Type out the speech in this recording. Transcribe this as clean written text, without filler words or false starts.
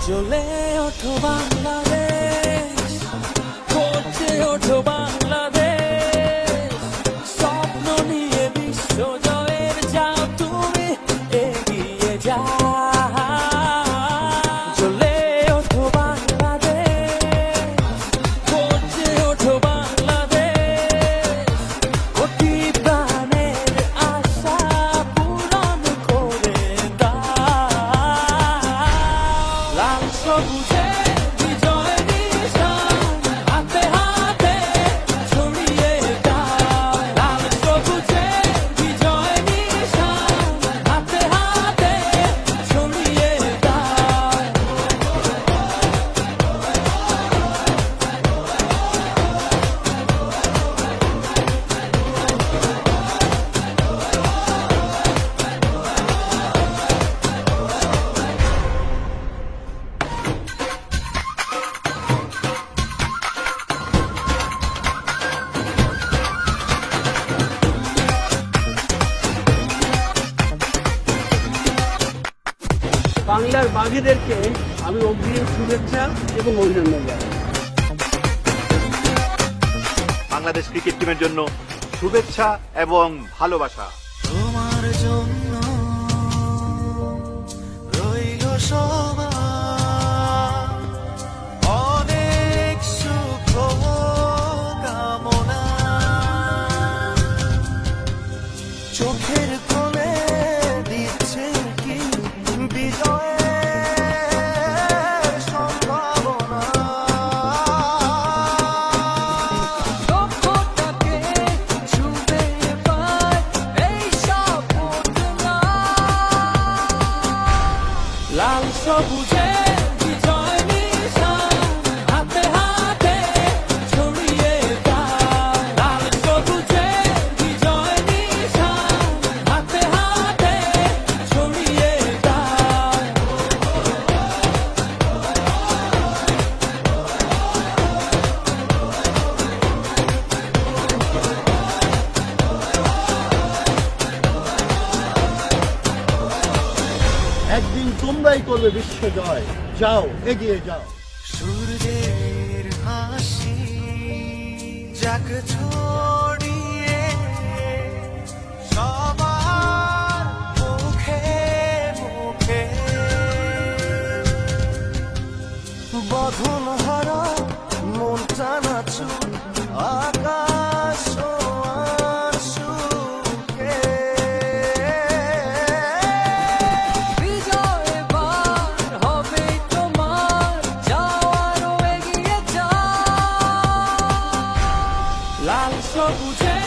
জ্বলে ওঠো বাংলাদেশ, গর্জে ওঠো বাংলাদেশ, স্বপ্ন নিয়ে বিশ্ব জয়ের যাও তুমি এগিয়ে যাও। জ্বলে ওঠো বাংলাদেশ, গর্জে ওঠো বাংলাদেশ, অতি প্রাণের আশা পূরণ করে দাও। লাল সবুজে বিজয় নিশান হাতে হাতে ছড়িয়ে দাও। লাল সবুজে বিজয় নিশান হাতে হাতে ছড়িয়ে দাও। বাংলার বাঘেদেরকে আমি অগ্রিম শুভেচ্ছা এবং অভিনন্দন জানাই। বাংলাদেশ ক্রিকেট টিমের জন্য শুভেচ্ছা এবং ভালোবাসা। তোমার জন্য রইল সবার অনেক সুখ কামনা। চোখের কোণে দিচ্ছে কি বিজয়ের সম্ভাবনা। লক্ষ্যটাকে ছুঁয়ে পায় এই সাপোর্টরা। লাল সবুজে বিজয় নিশান হাতে হাতে ছড়িয়ে দাও। লাল সবুজে বিজয় নিশান হাতে হাতে ছড়িয়ে দাও। একদিন তোমরাই করবে বিশ্ব জয়, যাও এগিয়ে যাও। সূর্যের হাসি যাক ছড়িয়ে সবার মুখে মুখে। বধন হারা মনটা নাচুক আকাশ আর সুখে। বিজয় এবার হবে তোমার, যাও আরো এগিয়ে যাও। লাল সবুজে